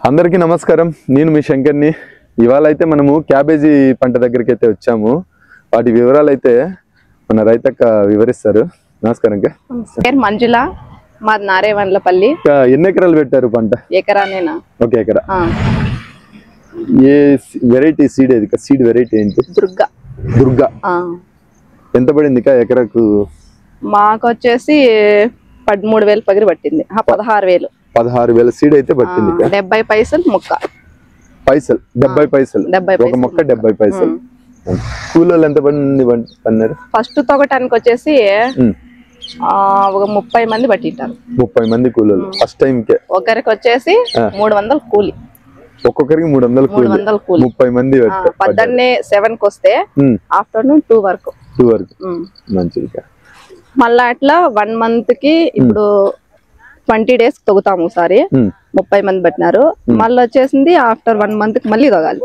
అందరికీ నమస్కారం. నేను మీ శంకర్ని. ఇవాళ అయితే మనము క్యాబేజీ పంట దగ్గరికి అయితే వచ్చాము. వాటి వివరాలు అయితే మన రైతక్క వివరిస్తారు. నమస్కారం అక్క. పేరు మంజుల, మాది నారేవన్లపల్లి. ఎన్ని ఎకరాలు పెట్టారు పంట? ఎకరానేనా? ఒక ఎకరా. ఏ వెరైటీ సీడ్ ఏది? సీడ్ వెరైటీ ఏంటి? దుర్గా. దుర్గా. ఎంత పడింది ఎకరాకు? మాకు వచ్చేసి 13,000 పగిరి పట్టింది. 16,000. 16,000 సీడ్ అయితే పట్టింది. 70 పైసలు మొక్క. పైసలు 70 పైసలు ఒక మొక్క 70 పైసలు. కూలీలు ఎంత పన్నారు? ఫస్ట్ తొగటానికి వచ్చేసి ఒక 30 మంది పట్టింటారు. 30 మంది కూలీలు ఫస్ట్ టైం కే. ఒకరికి వచ్చేసి 300 కూలి. ఒక్కొక్కరికి 300 కూలి. 30 మంది పొద్దున్నే 7 కి వస్తే ఆఫ్టర్నూన్ 2 వరకు. మంచిగా. మళ్ళా అట్లా 1 మంత్ కి ఇప్పుడు 20 డేస్ తొగుతాము. ఒకసారి 30 మంది పట్టినారు. మళ్ళీ వచ్చేసింది ఆఫ్టర్ 1 మంత్ కి మళ్ళీ తొగాలి.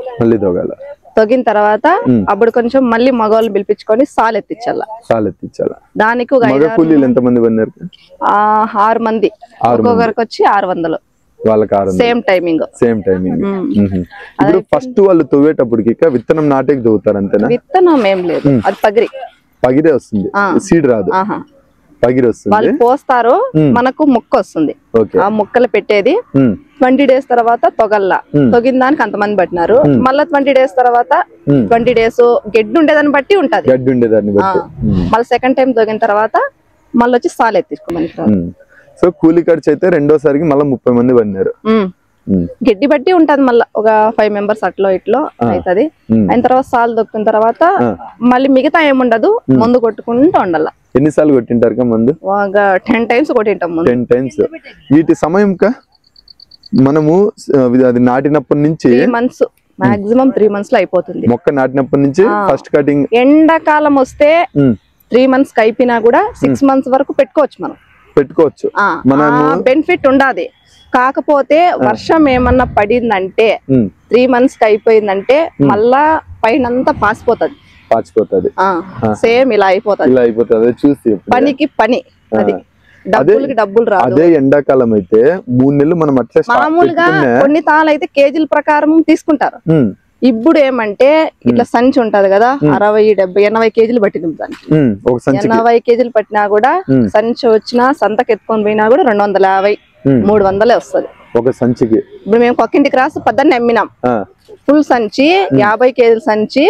తొగిన తర్వాత అప్పుడు కొంచెం మళ్ళీ మగవాళ్ళని పిలిపించుకొని సాల్ ఎత్తించాల. దానికి 6 మంది, ఒక్కొక్కరికి వచ్చి 600. Same timing. ఇప్పుడు ఫస్ట్ వాళ్ళు తవ్వేటప్పటికి విత్తనం నాటేకి తవ్వుతారు అంతేనా? విత్తనం ఏం లేదు, అది పగిరే వస్తుంది, సీడ్ రాదు. పగిరి వస్తుంది, వాళ్ళు పోస్తారు, మనకు మొక్క వస్తుంది. ఆ మొక్కలు పెట్టేది 20 డేస్ తర్వాత తొగిన దానికి అంతమంది పట్టినారు. మళ్ళీ 20 డేస్ తర్వాత 20 డేస్ గడ్డి ఉండేదాన్ని బట్టి ఉంటది. మళ్ళీ సెకండ్ టైం తొగిన తర్వాత మళ్ళీ వచ్చి సాల్ ఎత్తించుకోమని. సో కూలీ ఖర్చు అయితే రెండోసారికి మళ్ళీ 30 మంది పడినారు. గడ్డి బట్టి ఉంటది. మళ్ళీ ఒక 5 మెంబర్స్ అట్లో ఇట్లో అవుతుంది. అయిన తర్వాత సాల్ దొక్కిన తర్వాత మళ్ళీ మిగతా ఏముండదు, మందు కొట్టుకుంటూ ఉండాల. ఎన్నిసార్లు కొట్టింటారు మందు? 10 టైమ్స్ కొట్టింటాం. 10 టైమ్స్. వీటి సమయం మనము అది నాటినప్పటి నుంచి 3 మంత్స్, మాక్సిమం 3 మంత్స్ లో అయిపోతుంది. మొక్క నాటినప్పటి నుంచి ఫస్ట్ కటింగ్. ఎండాకాలం వస్తే 3 మంత్స్ కి అయిపోయినా కూడా 6 మంత్స్ వరకు పెట్టుకోవచ్చు. బెనిఫిట్ ఉండాది. కాకపోతే వర్షం ఏమన్నా పడిందంటే 3 మంత్స్ కి అయిపోయిందంటే మళ్ళా పైనంతా పాసిపోతుంది. సేమ్ ఇలా అయిపోతుంది. చూసి పనికి పని, అది డబ్బులకి డబ్బులు రాదు. అదే ఎండాకాలం అయితే 3 నెలలు మనం అట్లా మామూలుగా కొన్ని తాళ్ళు అయితే కేజీల ప్రకారం తీసుకుంటారు. ఇప్పుడు ఏమంటే ఇట్లా సంచి ఉంటది కదా, 60, 70, 80 కేజీలు పట్టింది. దానికి 80 కేజీలు పట్టినా కూడా సంచి వచ్చినా, సంతకు ఎత్తుకొని పోయినా కూడా 250, 300 వస్తుంది ఒక సంచికి. ఇప్పుడు మేము కొక్కింటికి రాసి పొద్దున్నే అమ్మినాం. ఫుల్ సంచి 50 కేజీల సంచి.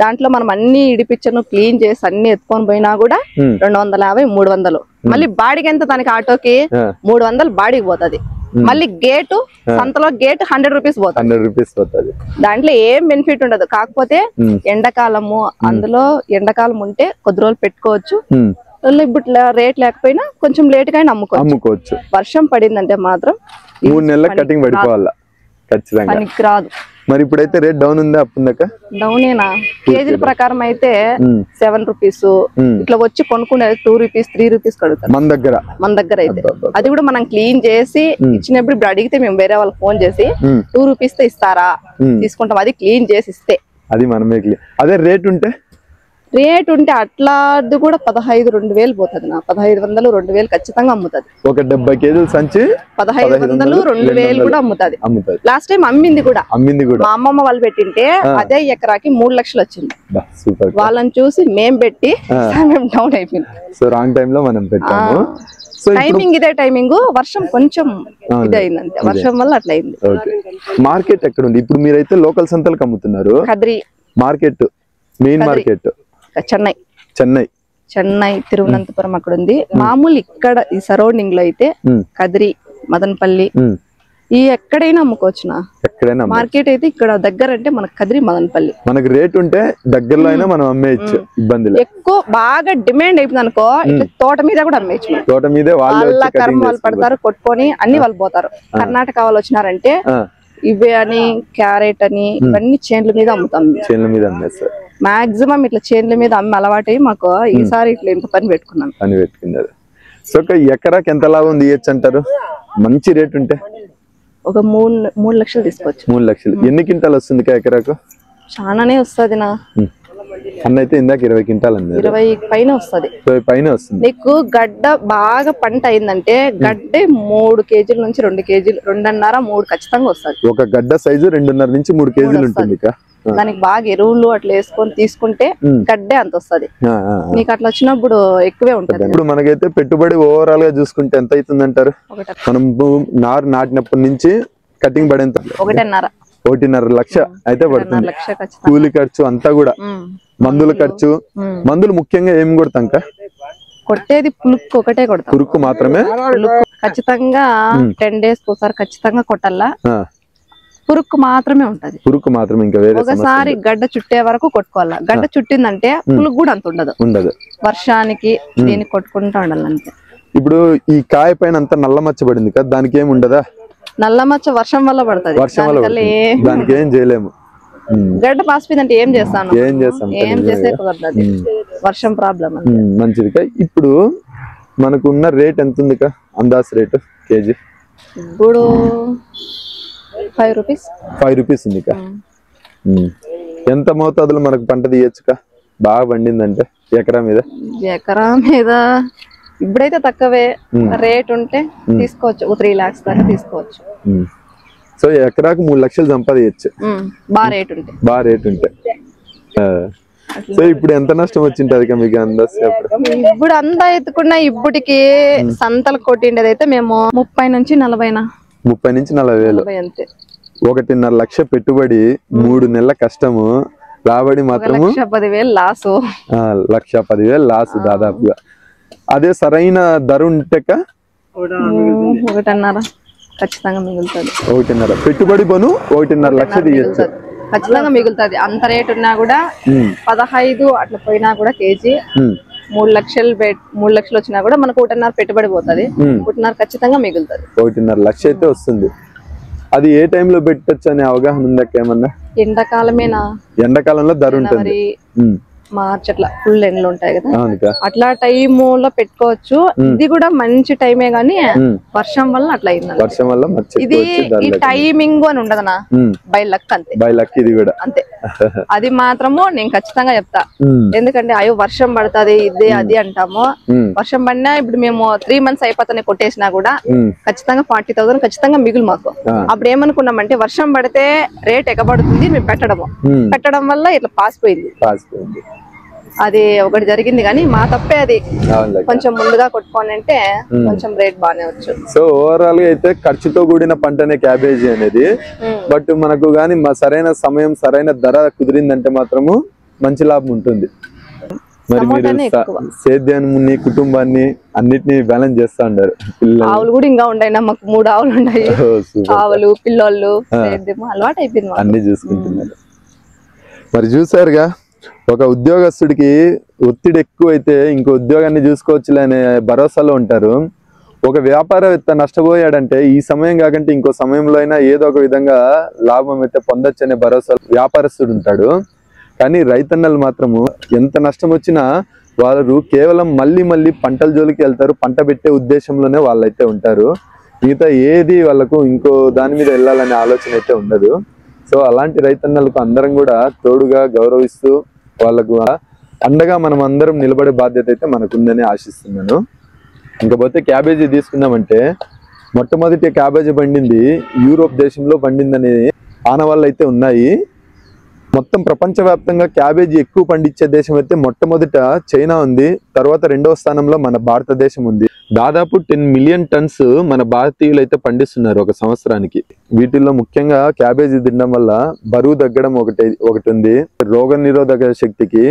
దాంట్లో మనం అన్ని ఇడిపించను క్లీన్ చేసి అన్ని ఎత్తుకొని పోయినా కూడా 250, 300. మళ్ళీ బాడీకి ఎంత? దానికి ఆటోకి 300 బాడీకి పోతుంది. మళ్ళీ గేటు, సంతలో గేట్ 100 రూపీస్ పోతుంది. దాంట్లో ఏం బెనిఫిట్ ఉండదు. కాకపోతే ఎండాకాలము, అందులో ఎండాకాలం ఉంటే కొద్ది రోజులు పెట్టుకోవచ్చు. ఇప్పుడు రేట్ లేకపోయినా కొంచెం లేట్ గా అమ్ముకోవచ్చు. వర్షం పడిందంటే మాత్రం 3 నెలల కటింగ్ పడిపోవాలా, ఖచ్చితంగా పనికి రాదు. మరి ఇప్పుడైతే రేట్ డౌన్ ఉందా? అప్పుందాక డౌనేనా? కేజీల ప్రకారం అయితే 7 రూపీస్. ఇట్లా వచ్చి కొనుక్కునేది 2 రూపీస్, 3 రూపీస్ కడుగుతాం మన దగ్గర అయితే. అది కూడా మనం క్లీన్ చేసి ఇచ్చినప్పుడు ఇప్పుడు అడిగితే మేము వేరే వాళ్ళకి ఫోన్ చేసి 2 రూపీస్ తో ఇస్తారా, తీసుకుంటాం. అది క్లీన్ చేసి ఇస్తే అది మనమే. అదే రేట్ ఉంటే అట్లాది కూడా 15, 2,000 పోతుంది. 1500, 2,000 ఖచ్చితంగా అమ్ముతుంది. ఒక 70 కేజీల సంచి 1500, 2,000 కూడా అమ్ముతుంది. లాస్ట్ టైం అమ్మింది కూడా. మా అమ్మమ్మ వాళ్ళు పెట్టింటే అదే ఎకరాకి 3 లక్షలు వచ్చింది. వాళ్ళని చూసి మేం పెట్టి మేము డౌన్ అయిపోయింది. సో రాంగ్ టైం లో మనం పెట్టాము. టైమింగ్ ఇదే టైమింగ్. వర్షం కొంచెం ఇదైందంటే, వర్షం వల్ల అట్లా అయింది. మార్కెట్ ఎక్కడ ఉంది ఇప్పుడు? మీరైతే లోకల్ సంతలకు అమ్ముతున్నారు. Kadiri market, main market Chennai, Thiruvananthapuram అక్కడ ఉంది. మామూలు ఇక్కడ ఈ సరౌండింగ్ లో అయితే కదిరి, మదనపల్లి ఈ ఎక్కడైనా అమ్ముకోవచ్చునా. మార్కెట్ అయితే ఇక్కడ దగ్గర అంటే మనకు కదిరి, మదనపల్లి. మనకి రేట్ ఉంటే దగ్గరలో అయినా మనం అమ్మేయచ్చు, ఇబ్బంది లేదు. ఎక్కువ బాగా డిమాండ్ అయిపోయింది అనుకో, ఇట్లా తోట మీద కూడా అమ్మేయచ్చు. తోట మీద వాళ్ళ కర్మ వాళ్ళు పడతారు, కొట్టుకొని అన్ని వాళ్ళు పోతారు. కర్ణాటక వాళ్ళు వచ్చినారంటే ఇవే అని, క్యారెట్ అని, ఇవన్నీ చేన్ల మీద అమ్ముతాం. చేన్ల మీద అమ్మేస్తారు మాక్సిమం. ఇట్లా చేన్ల మీద అమ్మి అలవాటు మాకు ఈసారి ఇట్లా ఇంత పని పెట్టుకున్నారు. సో ఎకరాకి ఎంత లాభం తీయచ్చు అంటారు మంచి రేట్ ఉంటే? ఒక 3 లక్షలు తీసుకోవచ్చు. 3 లక్షలు. ఎన్ని క్వింటాలు వస్తుంది ఎకరాకు? చాలానే వస్తుంది నా. అన్న అయితే ఇందాక 20 క్వింటాల్ అన్నారు. 20 పైన వస్తుంది. 20 పైన వస్తుంది. నీకు గడ్డ బాగా పంట అయిందంటే గడ్డే 3 కేజీల నుంచి 2 కేజీలు 2.5 3 ఖచ్చితంగా వస్తుంది. ఒక గడ్డ సైజు 2.5 నుంచి 3 కేజీలు ఉంటుంది. దానికి బాగా ఎరువులు అట్లా వేసుకొని తీసుకుంటే గడ్డే అంత వస్తుంది. నీకు అట్లా వచ్చినప్పుడు ఎక్కువే ఉంటుంది. ఇప్పుడు మనకైతే పెట్టుబడి ఓవరాల్ గా చూసుకుంటే ఎంత అవుతుంది అంటారు? మనం నారు నాటినప్పటి నుంచి కటింగ్ పడేంత 1.5 లక్ష అయితే పడుతుంది. కూలి ఖర్చు అంతా కూడా, మందుల ఖర్చు. మందులు ముఖ్యంగా ఏం కొడతాం? కొట్టేది పులుక్కు ఒకటే కొడతాం. పురుక్కు మాత్రమే ఖచ్చితంగా 10 days ఒకసారి ఖచ్చితంగా కొట్టాలా. పురుక్కు మాత్రమే ఉంటది. పురుక్కు మాత్రమే, ఇంకా వేరే ఒకసారి గడ్డ చుట్టే వరకు కొట్టుకోవాలా. గడ్డ చుట్టిందంటే పులుగు కూడా అంత ఉండదు. వర్షానికి దీన్ని కొట్టుకుంటా ఉండాలంటే. ఇప్పుడు ఈ కాయ పైన అంత నల్ల మచ్చ పడింది కదా, దానికి ఏమి ఉండదా? నల్ల మచ్చ వర్షం వల్ల పడుతుంది. దానికి ఏం చేయలేము. గడ్డ పాసిపోయిందంటే ఏం చేస్తాను? ఏం చేసే కుదరదు. వర్షం ప్రాబ్లం మంచిది. ఇప్పుడు మనకు ఉన్న రేట్ ఎంత ఉంది? అందాస్ రేటు కేజీ ఇప్పుడు 5 రూపీస్. 5 రూపీస్ ఉంది. ఎంత మోతాదులో మనకు పంట తీయచ్చు బాగా పండిందంటే? ఎకరా మీద ఇప్పుడైతే తక్కువే రేట్ ఉంటే తీసుకోవచ్చు. 3 lakhs దాకా తీసుకోవచ్చు. సో ఎకరాకు 3 లక్షలు సంపాదించచ్చు బాగా రేట్ ఉంటే. సో ఇప్పుడు ఎంత నష్టం వచ్చింటది మీకు అందాజ? ఇప్పుడు అంతా ఎత్తుకున్నా ఇప్పటికి సంతలు కొట్టిండేది అయితే మేము 30 నుంచి 40 వేలు అంతే. 1.5 లక్ష పెట్టుబడి, 3 నెలల కష్టము, రాబడి మాత్రము 1,10,000 లాసు. 1,10,000 లాసు దాదాపుగా. అదే సరైన ధర ఉంటే 1.5 ఖచ్చితంగా మిగులుతుంది. 1.5 పెట్టుబడి పను 1.5 లక్ష తీయచ్చు ఖచ్చితంగా మిగులుతుంది. అంత రేట్ ఉన్నా కూడా 15 అట్లా పోయినా కూడా కేజీ 3 లక్షలు 3 లక్షలు వచ్చినా కూడా మనకు 1.5 పెట్టుబడి పోతుంది. 1.5 ఖచ్చితంగా మిగులుతుంది. 1.5 లక్ష అయితే వస్తుంది. అది ఏ టైంలో పెట్టచ్చు అనే అవగాహన ఉందా ఏమన్నా? ఎండాకాలమేనా? ఎండాకాలంలో ధర ఉంటుంది. మార్చ్ అట్లా ఫుల్ ఎండలు ఉంటాయి కదా, అట్లా టైములో పెట్టుకోవచ్చు. ఇది కూడా మంచి టైమే గానీ వర్షం వల్ల అట్లా అయింది. వర్షం వల్ల ఇది ఈ టైమింగ్ అని ఉండదనా, బై లక్ అంతే. బై లక్ ఇది కూడా అంతే. అది మాత్రము నేను ఖచ్చితంగా చెప్తా. ఎందుకంటే అయ్యో వర్షం పడుతుంది ఇది అది అంటాము. వర్షం పడినా ఇప్పుడు మేము 3 months అయిపోతానే కొట్టేసినా కూడా ఖచ్చితంగా 40,000 ఖచ్చితంగా మిగులు మాకు. అప్పుడు ఏమనుకున్నామంటే వర్షం పడితే రేట్ ఎగబడుతుంది, మేము పెట్టడం వల్ల ఇట్లా పాసిపోయింది. అది ఒకటి జరిగింది కానీ మా తప్పే. అది కొంచెం ముందుగా కొట్టుకోని అంటే కొంచెం రేట్ బాగానే వచ్చు. సో ఓవరాల్ గా అయితే ఖర్చుతో కూడిన పంటనే క్యాబేజీ అనేది. బట్ మనకు గానీ సరైన సమయం సరైన ధర కుదిరిందంటే మాత్రము మంచి లాభం ఉంటుంది. మరి మీరు సేద్యాన్ని కుటుంబాన్ని అన్నిటిని బ్యాలెన్స్ చేస్తా ఉంటారు. ఆవులు కూడా ఇంకా ఉన్నాయి, మాకు 3 ఆవులు ఉన్నాయి. ఆవులు పిల్లోళ్ళు అలవాటు అయిపోయింది, అన్ని చూసుకుంటున్నారు. మరి చూసారుగా, ఒక ఉద్యోగస్తుడికి ఒత్తిడి ఎక్కువైతే ఇంకో ఉద్యోగాన్ని చూసుకోవచ్చులే అనే భరోసాలో ఉంటారు. ఒక వ్యాపారవేత్త నష్టపోయాడంటే ఈ సమయం కాకంటే ఇంకో సమయంలో అయినా ఏదో ఒక విధంగా లాభం అయితే పొందొచ్చు అనే భరోసా వ్యాపారస్తుడు ఉంటాడు. కానీ రైతన్నలు మాత్రము ఎంత నష్టం వచ్చినా వాళ్ళు కేవలం మళ్ళీ పంటల జోలికి వెళ్తారు. పంట పెట్టే ఉద్దేశంలోనే వాళ్ళైతే ఉంటారు. మిగతా ఏది వాళ్ళకు ఇంకో దాని మీద వెళ్ళాలనే ఆలోచన అయితే ఉండదు. సో అలాంటి రైతన్నలకు అందరం కూడా తోడుగా గౌరవిస్తూ వాళ్ళకు అండగా మనం అందరం నిలబడే బాధ్యత అయితే మనకుందని ఆశిస్తున్నాను. ఇంకపోతే క్యాబేజీ తీసుకున్నామంటే మొట్టమొదటి క్యాబేజీ పండింది యూరోప్ దేశంలో పండిందనే ఆనవాళ్ళు అయితే ఉన్నాయి. మొత్తం ప్రపంచవ్యాప్తంగా క్యాబేజీ ఎక్కువ పండించే దేశం అయితే మొట్టమొదట చైనా ఉంది. తర్వాత 2వ స్థానంలో మన భారతదేశం ఉంది. దాదాపు 10 మిలియన్ టన్స్ మన భారతీయులు అయితే పండిస్తున్నారు ఒక సంవత్సరానికి. వీటిల్లో ముఖ్యంగా క్యాబేజీ తినడం వల్ల బరువు తగ్గడం ఒకటి ఉంది. రోగ నిరోధక శక్తికి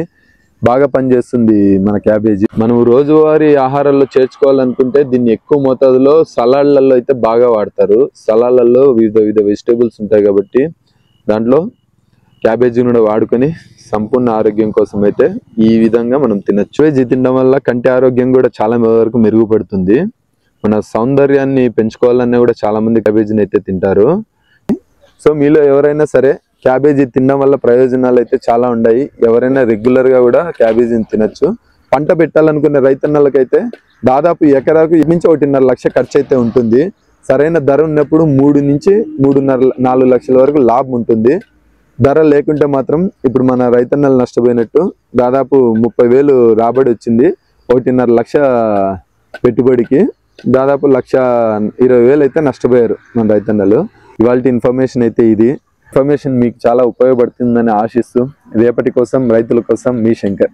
బాగా పనిచేస్తుంది మన క్యాబేజీ. మనం రోజువారీ ఆహారాల్లో చేర్చుకోవాలనుకుంటే దీన్ని ఎక్కువ మోతాదులో సలాడ్లలో అయితే బాగా వాడతారు. సలాడ్లలో వివిధ వెజిటేబుల్స్ ఉంటాయి కాబట్టి దాంట్లో క్యాబేజీని కూడా వాడుకొని సంపూర్ణ ఆరోగ్యం కోసం అయితే ఈ విధంగా మనం తినచ్చు. క్యాబేజీ తినడం వల్ల కంటి ఆరోగ్యం కూడా చాలా వరకు మెరుగుపడుతుంది. మన సౌందర్యాన్ని పెంచుకోవాలన్నా కూడా చాలా మంది క్యాబేజీని అయితే తింటారు. సో మీలో ఎవరైనా సరే క్యాబేజీ తినడం వల్ల ప్రయోజనాలు అయితే చాలా ఉన్నాయి. ఎవరైనా రెగ్యులర్ గా కూడా క్యాబేజీని తినచ్చు. పంట పెట్టాలనుకునే రైతన్నలకైతే దాదాపు ఎకరాకు నుంచి 1.5 లక్ష ఖర్చు అయితే ఉంటుంది. సరైన ధర ఉన్నప్పుడు 3 నుంచి 3.5 4 లక్షల వరకు లాభం ఉంటుంది. ధర లేకుంటే మాత్రం ఇప్పుడు మన రైతన్నలు నష్టపోయినట్టు దాదాపు 30,000 రాబడి వచ్చింది, 1.5 లక్ష పెట్టుబడికి దాదాపు 1,20,000 అయితే నష్టపోయారు మన రైతన్నలు. ఇవాళ ఇన్ఫర్మేషన్ అయితే ఇది. ఇన్ఫర్మేషన్ మీకు చాలా ఉపయోగపడుతుందని ఆశిస్తూ రేపటి కోసం రైతుల కోసం మీ శంకర్.